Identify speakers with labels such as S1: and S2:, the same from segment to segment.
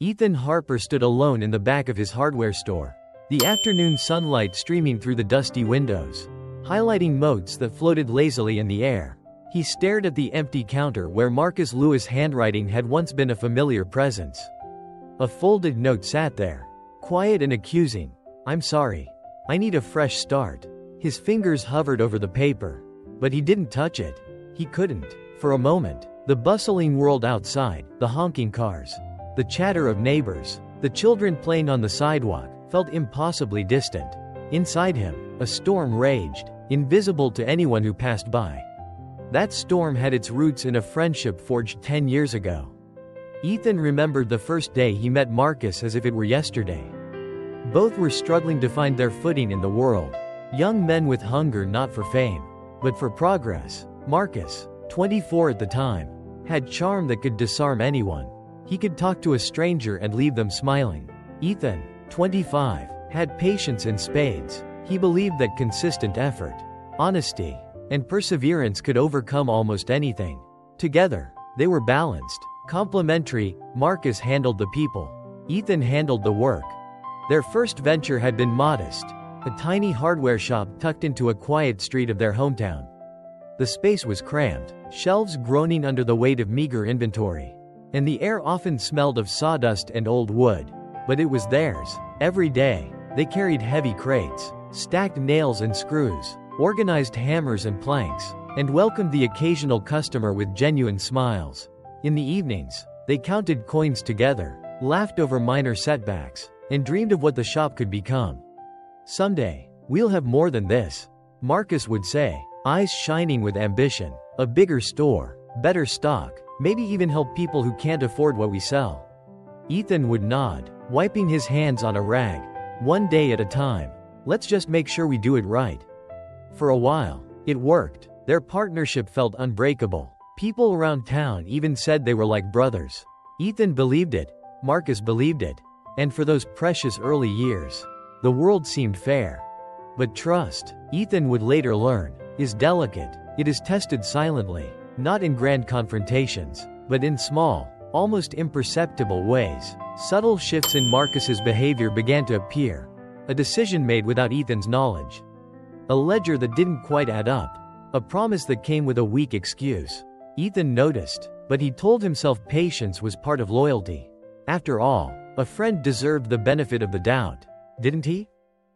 S1: Ethan Harper stood alone in the back of his hardware store, the afternoon sunlight streaming through the dusty windows, highlighting motes that floated lazily in the air. He stared at the empty counter where Marcus Lewis' handwriting had once been a familiar presence. A folded note sat there, quiet and accusing. "I'm sorry. I need a fresh start." His fingers hovered over the paper, but he didn't touch it. He couldn't. For a moment, the bustling world outside, the honking cars, the chatter of neighbors, the children playing on the sidewalk, felt impossibly distant. Inside him, a storm raged, invisible to anyone who passed by. That storm had its roots in a friendship forged 10 years ago. Ethan remembered the first day he met Marcus as if it were yesterday. Both were struggling to find their footing in the world. Young men with hunger not for fame, but for progress. Marcus, 24 at the time, had charm that could disarm anyone. He could talk to a stranger and leave them smiling. Ethan, 25, had patience in spades. He believed that consistent effort, honesty, and perseverance could overcome almost anything. Together, they were balanced, complementary. Marcus handled the people. Ethan handled the work. Their first venture had been modest, a tiny hardware shop tucked into a quiet street of their hometown. The space was cramped, shelves groaning under the weight of meager inventory, and the air often smelled of sawdust and old wood. But it was theirs. Every day, they carried heavy crates, stacked nails and screws, organized hammers and planks, and welcomed the occasional customer with genuine smiles. In the evenings, they counted coins together, laughed over minor setbacks, and dreamed of what the shop could become. "Someday, we'll have more than this," Marcus would say, eyes shining with ambition. "A bigger store, better stock, maybe even help people who can't afford what we sell." Ethan would nod, wiping his hands on a rag. "One day at a time. Let's just make sure we do it right." For a while, it worked. Their partnership felt unbreakable. People around town even said they were like brothers. Ethan believed it, Marcus believed it, and for those precious early years, the world seemed fair. But trust, Ethan would later learn, is delicate. It is tested silently, not in grand confrontations, but in small, almost imperceptible ways. Subtle shifts in Marcus's behavior began to appear. A decision made without Ethan's knowledge. A ledger that didn't quite add up. A promise that came with a weak excuse. Ethan noticed, but he told himself patience was part of loyalty. After all, a friend deserved the benefit of the doubt, didn't he?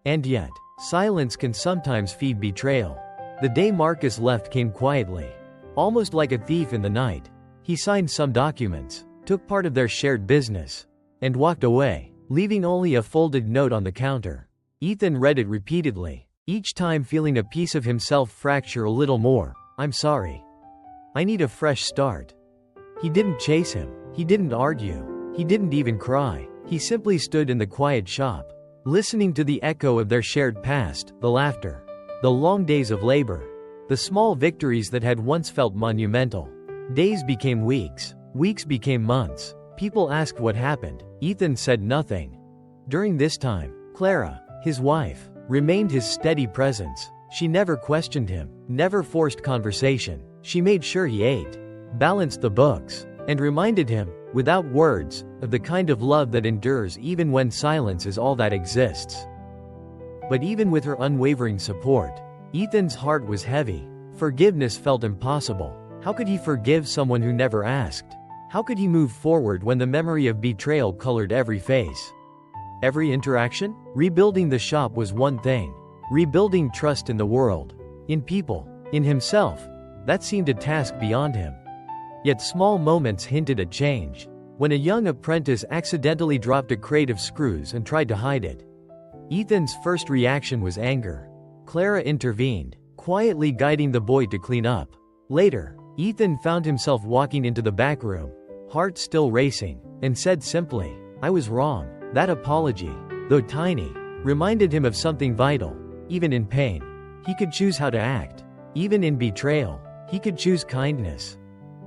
S1: And yet, silence can sometimes feed betrayal. The day Marcus left came quietly, almost like a thief in the night. He signed some documents, took part of their shared business, and walked away, leaving only a folded note on the counter. Ethan read it repeatedly, each time feeling a piece of himself fracture a little more. "I'm sorry. I need a fresh start." He didn't chase him. He didn't argue. He didn't even cry. He simply stood in the quiet shop, listening to the echo of their shared past, the laughter, the long days of labor, the small victories that had once felt monumental. Days became weeks. Weeks became months. People asked what happened. Ethan said nothing. During this time, Clara, his wife, remained his steady presence. She never questioned him, never forced conversation. She made sure he ate, balanced the books, and reminded him, without words, of the kind of love that endures even when silence is all that exists. But even with her unwavering support, Ethan's heart was heavy. Forgiveness felt impossible. How could he forgive someone who never asked? How could he move forward when the memory of betrayal colored every face? Every interaction? Rebuilding the shop was one thing. Rebuilding trust in the world, in people, in himself, that seemed a task beyond him. Yet small moments hinted at change. When a young apprentice accidentally dropped a crate of screws and tried to hide it, Ethan's first reaction was anger. Clara intervened, quietly guiding the boy to clean up. Later, Ethan found himself walking into the back room, heart still racing, and said simply, "I was wrong." That apology, though tiny, reminded him of something vital. Even in pain, he could choose how to act. Even in betrayal, he could choose kindness.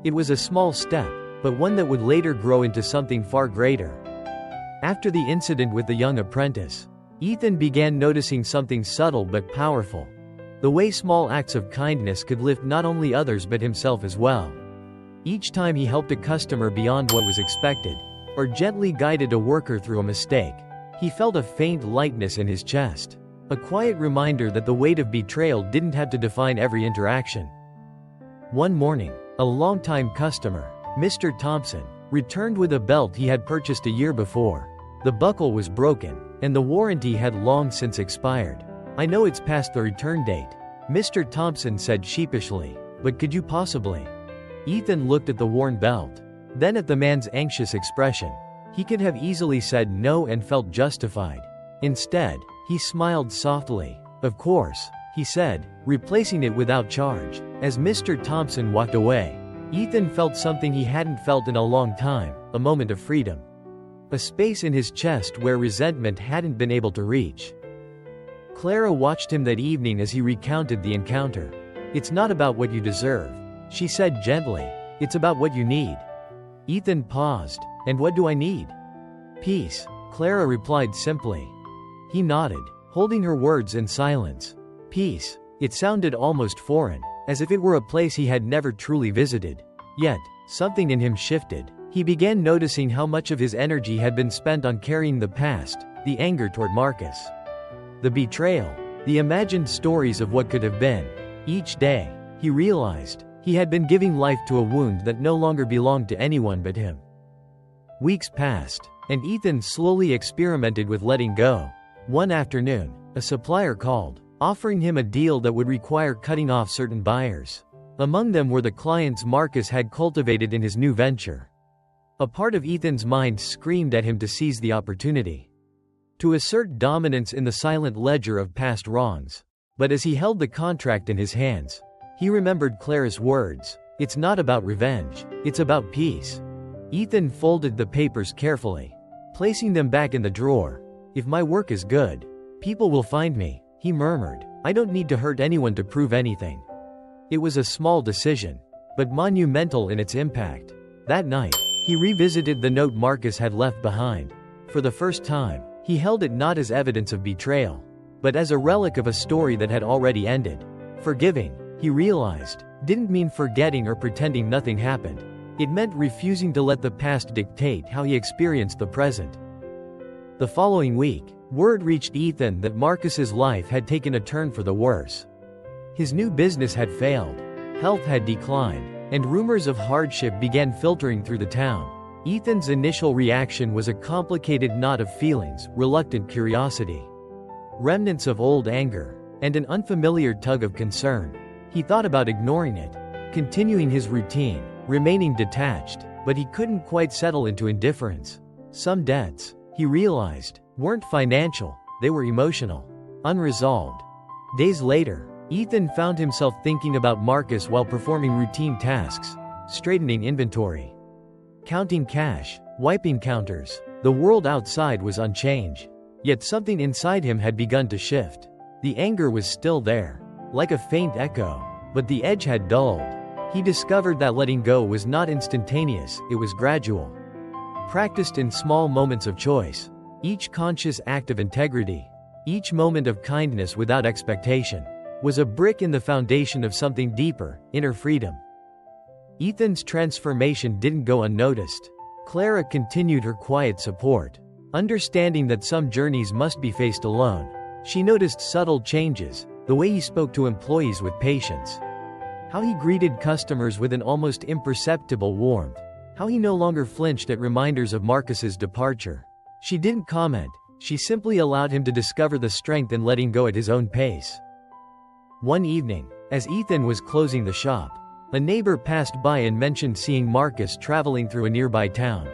S1: It was a small step, but one that would later grow into something far greater. After the incident with the young apprentice, Ethan began noticing something subtle but powerful. The way small acts of kindness could lift not only others but himself as well. Each time he helped a customer beyond what was expected, or gently guided a worker through a mistake. He felt a faint lightness in his chest. A quiet reminder that the weight of betrayal didn't have to define every interaction. One morning, a longtime customer, Mr. Thompson, returned with a belt he had purchased a year before. The buckle was broken, and the warranty had long since expired. "I know it's past the return date," Mr. Thompson said sheepishly, "but could you possibly?" Ethan looked at the worn belt, then at the man's anxious expression. He could have easily said no and felt justified. Instead, he smiled softly. "Of course," he said, replacing it without charge. As Mr. Thompson walked away, Ethan felt something he hadn't felt in a long time, a moment of freedom. A space in his chest where resentment hadn't been able to reach. Clara watched him that evening as he recounted the encounter. "It's not about what you deserve," she said gently. "It's about what you need." Ethan paused. "And what do I need?" "Peace," Clara replied simply. He nodded, holding her words in silence. Peace. It sounded almost foreign, as if it were a place he had never truly visited. Yet, something in him shifted. He began noticing how much of his energy had been spent on carrying the past, the anger toward Marcus, the betrayal, the imagined stories of what could have been. Each day, he realized, he had been giving life to a wound that no longer belonged to anyone but him. Weeks passed, and Ethan slowly experimented with letting go. One afternoon, a supplier called, offering him a deal that would require cutting off certain buyers. Among them were the clients Marcus had cultivated in his new venture. A part of Ethan's mind screamed at him to seize the opportunity, to assert dominance in the silent ledger of past wrongs. But as he held the contract in his hands, he remembered Clara's words, "It's not about revenge, it's about peace." Ethan folded the papers carefully, placing them back in the drawer. "If my work is good, people will find me," he murmured. "I don't need to hurt anyone to prove anything." It was a small decision, but monumental in its impact. That night, he revisited the note Marcus had left behind. For the first time, he held it not as evidence of betrayal, but as a relic of a story that had already ended. Forgiving, he realized, didn't mean forgetting or pretending nothing happened. It meant refusing to let the past dictate how he experienced the present. The following week, word reached Ethan that Marcus's life had taken a turn for the worse. His new business had failed, health had declined, and rumors of hardship began filtering through the town. Ethan's initial reaction was a complicated knot of feelings: reluctant curiosity, remnants of old anger, and an unfamiliar tug of concern. He thought about ignoring it, continuing his routine, remaining detached, but he couldn't quite settle into indifference. Some debts, he realized, weren't financial, they were emotional, unresolved. Days later, Ethan found himself thinking about Marcus while performing routine tasks, straightening inventory, counting cash, wiping counters. The world outside was unchanged, yet something inside him had begun to shift. The anger was still there, like a faint echo, but the edge had dulled. He discovered that letting go was not instantaneous, it was gradual, practiced in small moments of choice. Each conscious act of integrity, each moment of kindness without expectation, was a brick in the foundation of something deeper, inner freedom. Ethan's transformation didn't go unnoticed. Clara continued her quiet support, understanding that some journeys must be faced alone. She noticed subtle changes, the way he spoke to employees with patience, how he greeted customers with an almost imperceptible warmth, how he no longer flinched at reminders of Marcus's departure. She didn't comment, she simply allowed him to discover the strength in letting go at his own pace. One evening, as Ethan was closing the shop, a neighbor passed by and mentioned seeing Marcus traveling through a nearby town.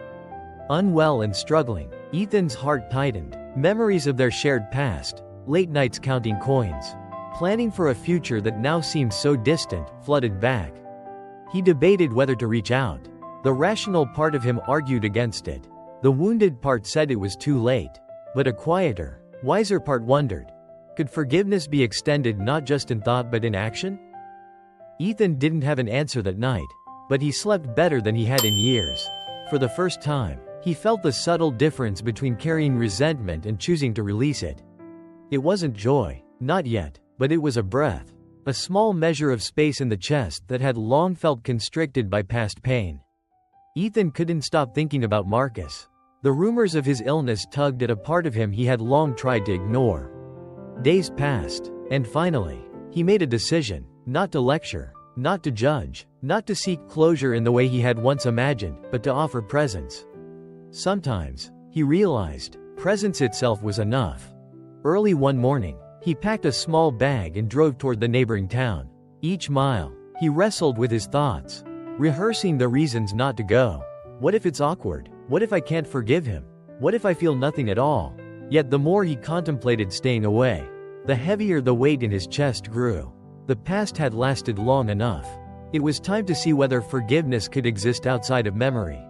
S1: Unwell and struggling, Ethan's heart tightened. Memories of their shared past, late nights counting coins, planning for a future that now seemed so distant, flooded back. He debated whether to reach out. The rational part of him argued against it. The wounded part said it was too late. But a quieter, wiser part wondered, could forgiveness be extended not just in thought but in action? Ethan didn't have an answer that night, but he slept better than he had in years. For the first time, he felt the subtle difference between carrying resentment and choosing to release it. It wasn't joy, not yet, but it was a breath, a small measure of space in the chest that had long felt constricted by past pain. Ethan couldn't stop thinking about Marcus. The rumors of his illness tugged at a part of him he had long tried to ignore. Days passed, and finally, he made a decision, not to lecture, not to judge, not to seek closure in the way he had once imagined, but to offer presence. Sometimes, he realized, presence itself was enough. Early one morning, he packed a small bag and drove toward the neighboring town. Each mile, he wrestled with his thoughts, rehearsing the reasons not to go. What if it's awkward? What if I can't forgive him? What if I feel nothing at all? Yet the more he contemplated staying away, the heavier the weight in his chest grew. The past had lasted long enough. It was time to see whether forgiveness could exist outside of memory.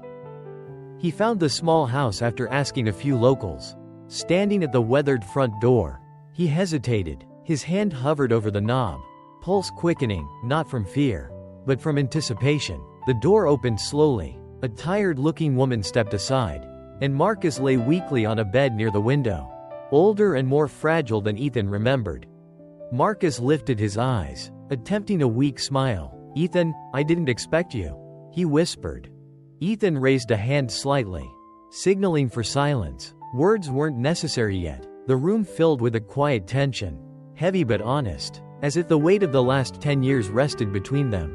S1: He found the small house after asking a few locals. Standing at the weathered front door, he hesitated. His hand hovered over the knob, pulse quickening, not from fear, but from anticipation. The door opened slowly. A tired-looking woman stepped aside, and Marcus lay weakly on a bed near the window, older and more fragile than Ethan remembered. Marcus lifted his eyes, attempting a weak smile. "Ethan, I didn't expect you," he whispered. Ethan raised a hand slightly, signaling for silence. Words weren't necessary yet. The room filled with a quiet tension, heavy but honest, as if the weight of the last 10 years rested between them.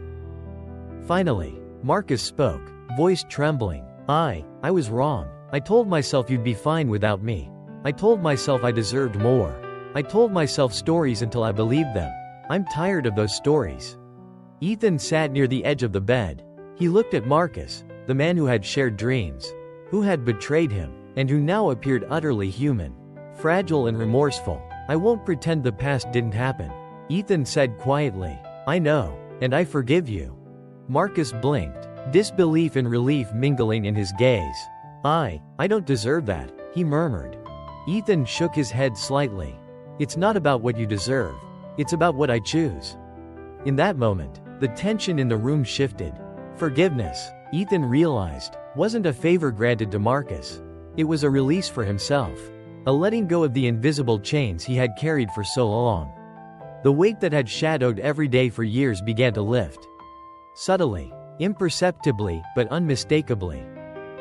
S1: Finally, Marcus spoke, voice trembling. I was wrong. I told myself you'd be fine without me. I told myself I deserved more. I told myself stories until I believed them. I'm tired of those stories." Ethan sat near the edge of the bed. He looked at Marcus, the man who had shared dreams, who had betrayed him, and who now appeared utterly human, fragile and remorseful. "I won't pretend the past didn't happen," Ethan said quietly. "I know, and I forgive you." Marcus blinked, disbelief and relief mingling in his gaze. I don't deserve that," he murmured. Ethan shook his head slightly. "It's not about what you deserve. It's about what I choose." In that moment, the tension in the room shifted. Forgiveness, Ethan realized, wasn't a favor granted to Marcus. It was a release for himself. A letting go of the invisible chains he had carried for so long. The weight that had shadowed every day for years began to lift. Subtly, imperceptibly, but unmistakably.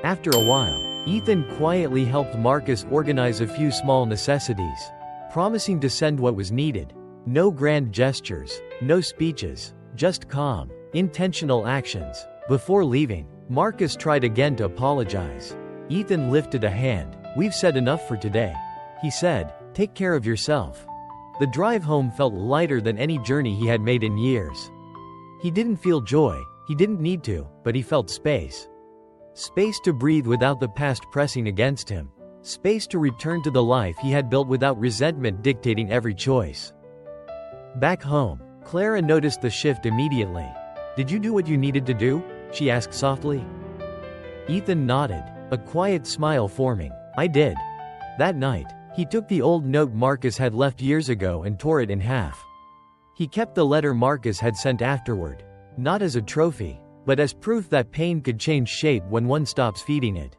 S1: After a while, Ethan quietly helped Marcus organize a few small necessities, promising to send what was needed. No grand gestures, no speeches, just calm, intentional actions. Before leaving, Marcus tried again to apologize. Ethan lifted a hand. "We've said enough for today," he said. "Take care of yourself." The drive home felt lighter than any journey he had made in years. He didn't feel joy, he didn't need to, but he felt space. Space to breathe without the past pressing against him. Space to return to the life he had built without resentment dictating every choice. Back home, Clara noticed the shift immediately. "Did you do what you needed to do?" she asked softly. Ethan nodded, a quiet smile forming. "I did." That night, he took the old note Marcus had left years ago and tore it in half. He kept the letter Marcus had sent afterward, not as a trophy, but as proof that pain could change shape when one stops feeding it.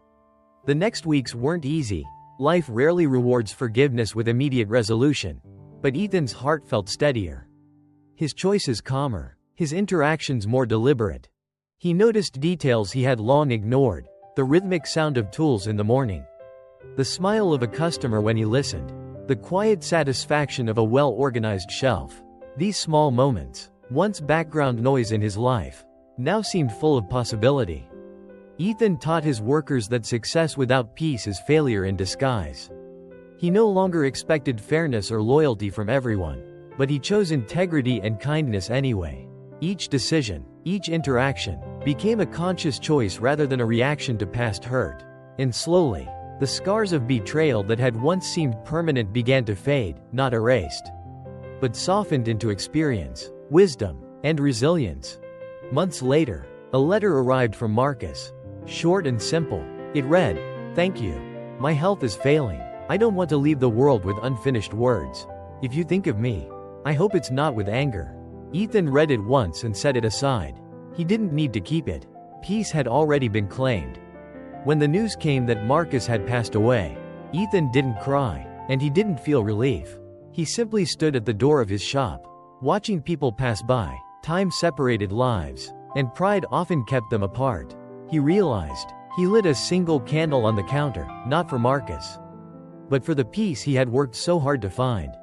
S1: The next weeks weren't easy. Life rarely rewards forgiveness with immediate resolution, but Ethan's heart felt steadier. His choices calmer, his interactions more deliberate. He noticed details he had long ignored, the rhythmic sound of tools in the morning, the smile of a customer when he listened, the quiet satisfaction of a well-organized shelf. These small moments, once background noise in his life, now seemed full of possibility. Ethan taught his workers that success without peace is failure in disguise. He no longer expected fairness or loyalty from everyone, but he chose integrity and kindness anyway. Each decision, each interaction, became a conscious choice rather than a reaction to past hurt. And slowly, the scars of betrayal that had once seemed permanent began to fade, not erased, but softened into experience, wisdom, and resilience. Months later, a letter arrived from Marcus. Short and simple. It read, "Thank you. My health is failing. I don't want to leave the world with unfinished words. If you think of me, I hope it's not with anger." Ethan read it once and set it aside. He didn't need to keep it. Peace had already been claimed. When the news came that Marcus had passed away, Ethan didn't cry, and he didn't feel relief. He simply stood at the door of his shop, watching people pass by. Time separated lives, and pride often kept them apart. He realized, He lit a single candle on the counter, not for Marcus, but for the peace he had worked so hard to find.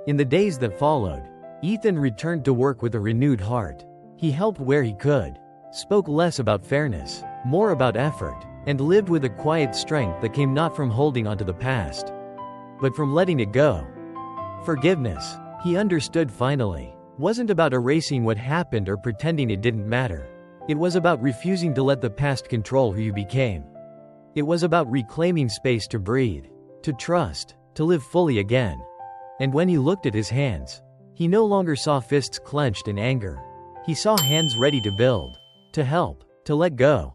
S1: In the days that followed, Ethan returned to work with a renewed heart. He helped where he could, spoke less about fairness, more about effort, and lived with a quiet strength that came not from holding onto the past, but from letting it go. Forgiveness, he understood finally, wasn't about erasing what happened or pretending it didn't matter. It was about refusing to let the past control who you became. It was about reclaiming space to breathe, to trust, to live fully again. And when he looked at his hands, he no longer saw fists clenched in anger. He saw hands ready to build, to help, to let go.